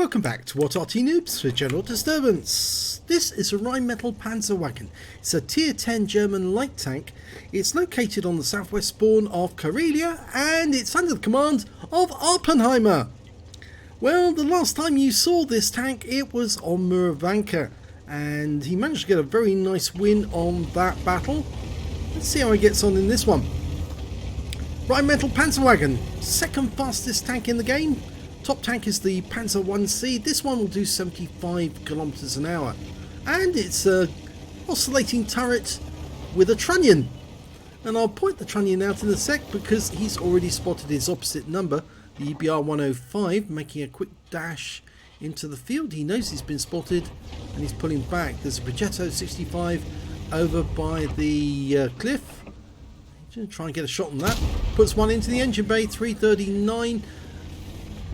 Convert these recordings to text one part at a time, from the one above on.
Welcome back to what Arty Noobs for General Disturbance. This is a Rheinmetall Panzerwagen. It's a tier 10 German light tank. It's located on the southwest spawn of Karelia and it's under the command of Awppenheimer. Well, the last time you saw this tank it was on Muravanka and he managed to get a very nice win on that battle. Let's see how he gets on in this one. Rheinmetall Panzerwagen, second fastest tank in the game. Top tank is the Panzer 1C. This one will do 75 kilometers an hour. And it's a oscillating turret with a trunnion. And I'll point the trunnion out in a sec because he's already spotted his opposite number, the EBR 105, making a quick dash into the field. He knows he's been spotted and he's pulling back. There's a Progetto 65 over by the cliff. Try and get a shot on that. Puts one into the engine bay, 339.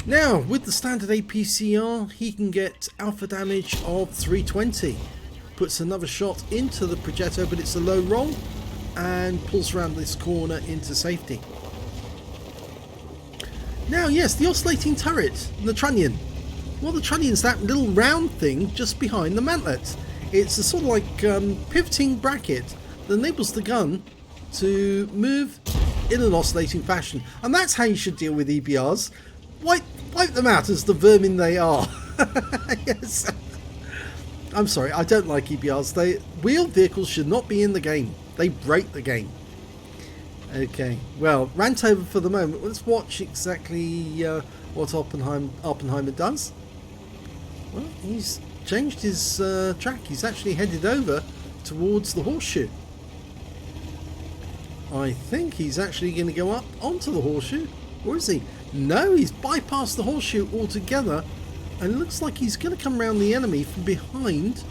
Now, with the standard APCR, he can get alpha damage of 320. Puts another shot into the Progetto, but it's a low roll, and pulls around this corner into safety. Now, yes, the oscillating turret, the trunnion. Well, the trunnion's that little round thing just behind the mantlet. It's a sort of like pivoting bracket that enables the gun to move in an oscillating fashion. And that's how you should deal with EBRs. Wipe them out as the vermin they are. Yes. I'm sorry, I don't like EBRs. Wheeled vehicles should not be in the game. They break the game. Okay, well, rant over for the moment. Let's watch exactly what Awppenheimer does. Well, he's changed his track. He's actually headed over towards the horseshoe. I think he's actually going to go up onto the horseshoe. Or is he? No, he's bypassed the horseshoe altogether and it looks like he's going to come around the enemy from behind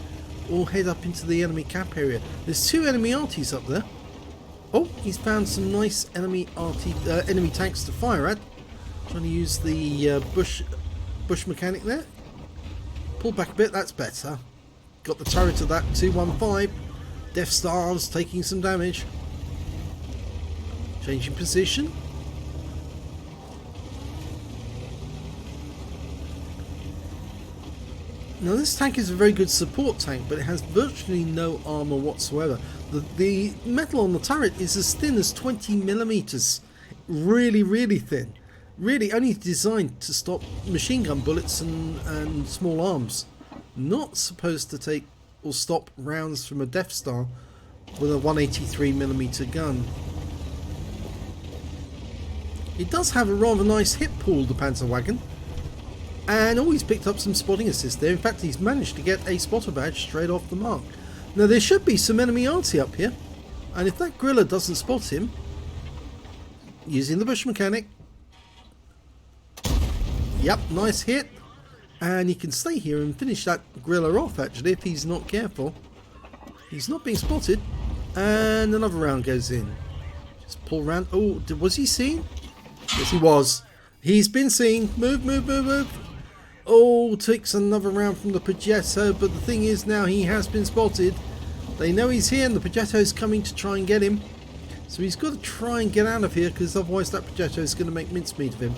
or head up into the enemy cap area. There's two enemy Artys up there. Oh, he's found some nice enemy tanks to fire at. Trying to use the bush mechanic there. Pull back a bit, that's better. Got the turret of that 215. Death Stars taking some damage. Changing position. Now this tank is a very good support tank, but it has virtually no armour whatsoever. The metal on the turret is as thin as 20 millimeters. Really, really thin. Really only designed to stop machine gun bullets and small arms. Not supposed to take or stop rounds from a Death Star with a 183 millimeter gun. It does have a rather nice hit pool, the Panzerwagen. And always picked up some spotting assist there. In fact, he's managed to get a spotter badge straight off the mark. Now, there should be some enemy Arty up here. And if that Griller doesn't spot him, using the bush mechanic. Yep, nice hit. And he can stay here and finish that Griller off, actually, if he's not careful. He's not being spotted. And another round goes in. Just pull round. Oh, was he seen? Yes, he was. He's been seen. Move, move, move, move. Oh, takes another round from the Progetto, but the thing is now he has been spotted. They know he's here and the Progetto's coming to try and get him. So he's got to try and get out of here because otherwise that Progetto is going to make mincemeat of him.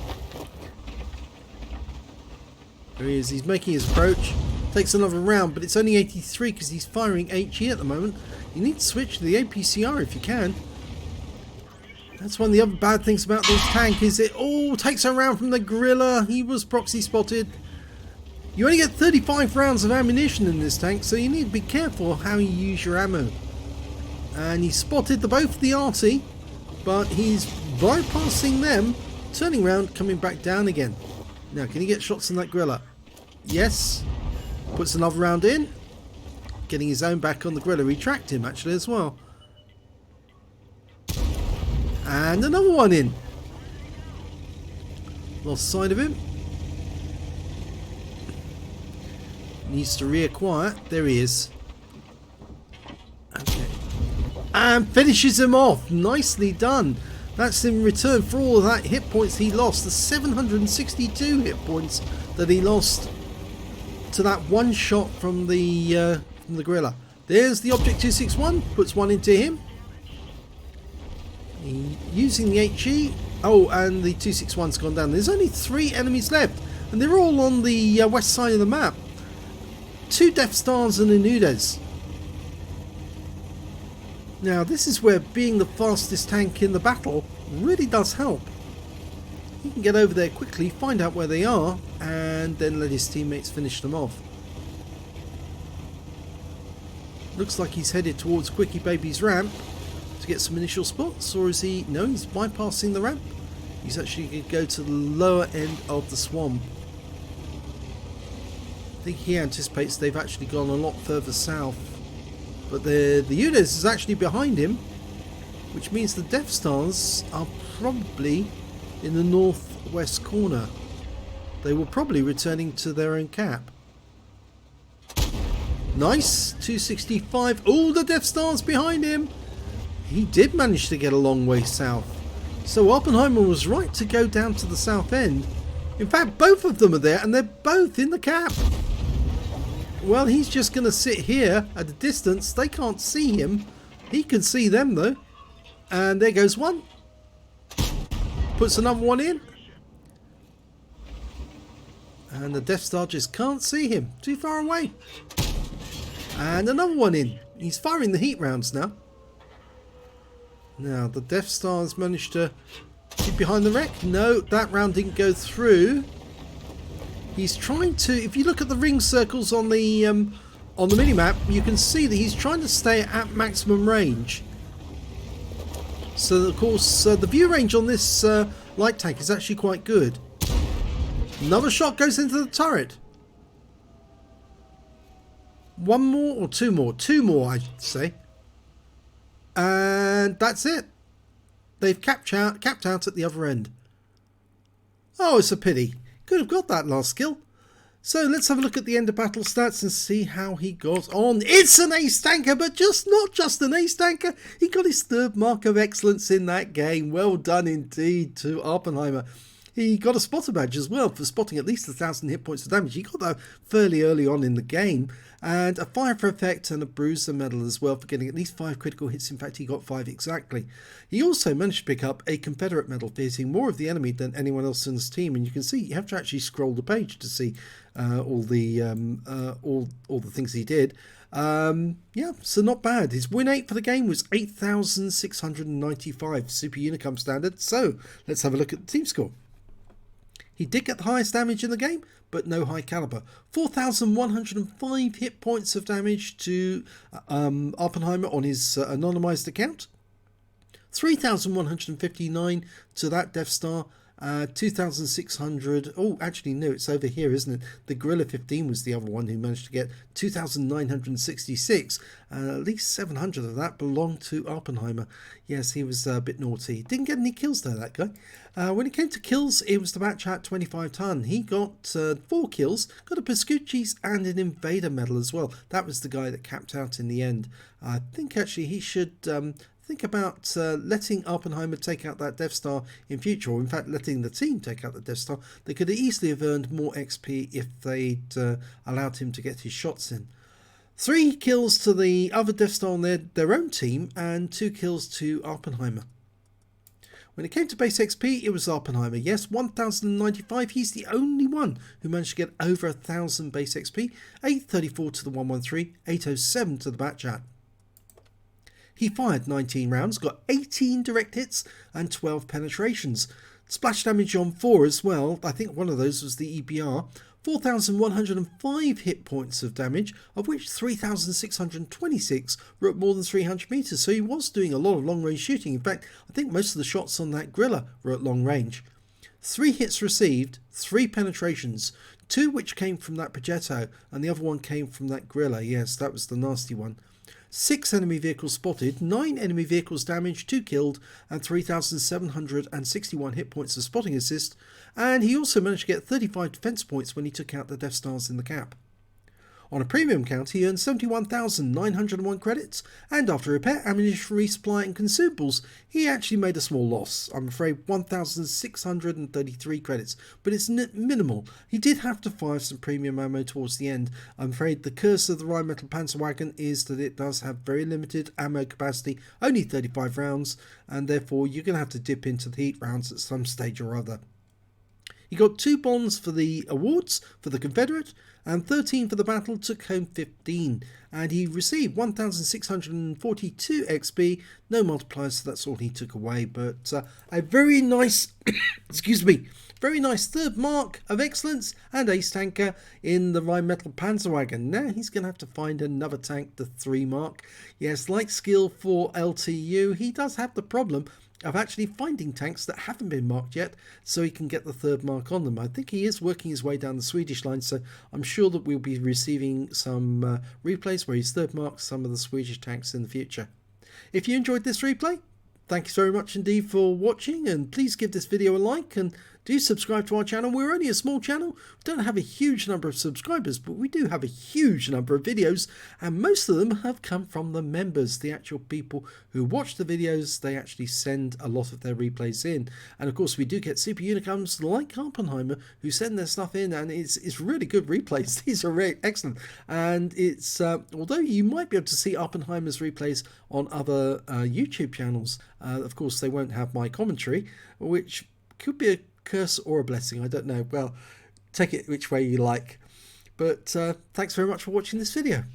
There he is, he's making his approach. Takes another round, but it's only 83 because he's firing HE at the moment. You need to switch to the APCR if you can. That's one of the other bad things about this tank is it takes a round from the Griller. He was proxy spotted. You only get 35 rounds of ammunition in this tank, so you need to be careful how you use your ammo. And he spotted both the Arty, but he's bypassing them, turning around, coming back down again. Now, can he get shots on that Griller? Yes. Puts another round in. Getting his own back on the Griller. He tracked him actually as well. And another one in. Lost sight of him. Needs to reacquire. There he is. Okay. And finishes him off. Nicely done. That's in return for all of that hit points he lost. The 762 hit points that he lost to that one shot from the Griller. There's the Object 261. Puts one into him. Using the HE. Oh, and the 261's gone down. There's only 3 enemies left. and they're all on the west side of the map. 2 Death Stars and a Nudes. Now this is where being the fastest tank in the battle really does help. He can get over there quickly, find out where they are, and then let his teammates finish them off. Looks like he's headed towards Quickie Baby's ramp to get some initial spots, or is he? No, he's bypassing the ramp. He's actually going to go to the lower end of the swamp. I think he anticipates they've actually gone a lot further south. But the Udes is actually behind him, which means the Death Stars are probably in the northwest corner. They were probably returning to their own cap. Nice, 265. Oh, the Death Star's behind him. He did manage to get a long way south. So Awppenheimer was right to go down to the south end. In fact, both of them are there, and they're both in the cap. Well, he's just going to sit here at a distance. They can't see him. He can see them, though. And there goes one. Puts another one in. And the Death Star just can't see him. Too far away. And another one in. He's firing the heat rounds now. Now, the Death Star's managed to get behind the wreck. No, that round didn't go through. He's trying to, if you look at the ring circles on the minimap, you can see that he's trying to stay at maximum range. So, of course, the view range on this light tank is actually quite good. Another shot goes into the turret. One more or two more? 2 more, I should say. And that's it. They've capped out at the other end. Oh, it's a pity. Could have got that last kill. So let's have a look at the end of battle stats and see how he got on. It's an ace tanker, but not just an ace tanker. He got his 3rd mark of excellence in that game. Well done indeed to Awppenheimer. He got a spotter badge as well for spotting at least 1,000 hit points of damage. He got that fairly early on in the game. And a fire for effect and a bruiser medal as well for getting at least 5 critical hits. In fact, he got 5 exactly. He also managed to pick up a Confederate medal for hitting more of the enemy than anyone else in his team. And you can see you have to actually scroll the page to see all the things he did. Yeah, so not bad. His win 8 for the game was 8,695 Super Unicum standard. So let's have a look at the team score. He did get the highest damage in the game, but no high caliber. 4,105 hit points of damage to Awppenheimer on his anonymized account. 3,159 to that Death Star. 2,600. Oh, actually, no, it's over here, isn't it? The Gorilla 15 was the other one who managed to get 2,966. At least 700 of that belonged to Awppenheimer. Yes, he was a bit naughty. Didn't get any kills, though, that guy. When it came to kills, it was the match at 25 ton. He got 4 kills, got a Pascucci's and an Invader medal as well. That was the guy that capped out in the end. I think, actually, he should... think about letting Awppenheimer take out that Death Star in future, or in fact letting the team take out the Death Star. They could easily have earned more XP if they'd allowed him to get his shots in. 3 kills to the other Death Star on their own team, and 2 kills to Awppenheimer. When it came to base XP, it was Awppenheimer. Yes, 1,095. He's the only one who managed to get over 1,000 base XP. 834 to the 113, 807 to the Batchat. He fired 19 rounds, got 18 direct hits and 12 penetrations. Splash damage on 4 as well. I think one of those was the EBR. 4,105 hit points of damage, of which 3,626 were at more than 300 meters. So he was doing a lot of long range shooting. In fact, I think most of the shots on that Gorilla were at long range. 3 hits received, 3 penetrations, 2 which came from that Progetto, and the other one came from that Gorilla. Yes, that was the nasty one. 6 enemy vehicles spotted, 9 enemy vehicles damaged, 2 killed, and 3,761 hit points of spotting assist. And he also managed to get 35 defense points when he took out the Death Stars in the cap. On a premium count, he earned 71,901 credits, and after repair, ammunition, resupply and consumables, he actually made a small loss. I'm afraid 1,633 credits, but it's minimal. He did have to fire some premium ammo towards the end. I'm afraid the curse of the Rheinmetall Panzerwagen is that it does have very limited ammo capacity, only 35 rounds, and therefore you're going to have to dip into the heat rounds at some stage or other. He got 2 bonds for the awards for the Confederate and 13 for the battle, took home 15. And he received 1,642 XP, no multipliers, so that's all he took away. But a very nice, excuse me, very nice 3rd mark of excellence and ace tanker in the Rheinmetall Panzerwagen. Now he's going to have to find another tank, the 3 mark. Yes, like skill for LTU, he does have the problem of actually finding tanks that haven't been marked yet, so he can get the 3rd mark on them. I think he is working his way down the Swedish line, so I'm sure that we'll be receiving some replays where he's 3rd marked some of the Swedish tanks in the future. If you enjoyed this replay, thank you very much indeed for watching, and please give this video a like and do subscribe to our channel. We're only a small channel. We don't have a huge number of subscribers, but we do have a huge number of videos, and most of them have come from the members, the actual people who watch the videos. They actually send a lot of their replays in, and of course we do get super unicorns like Awppenheimer who send their stuff in, and it's really good replays. These are really excellent, and it's although you might be able to see Awppenheimer's replays on other YouTube channels, of course they won't have my commentary, which could be a curse or a blessing, I don't know. Well, take it which way you like. But thanks very much for watching this video.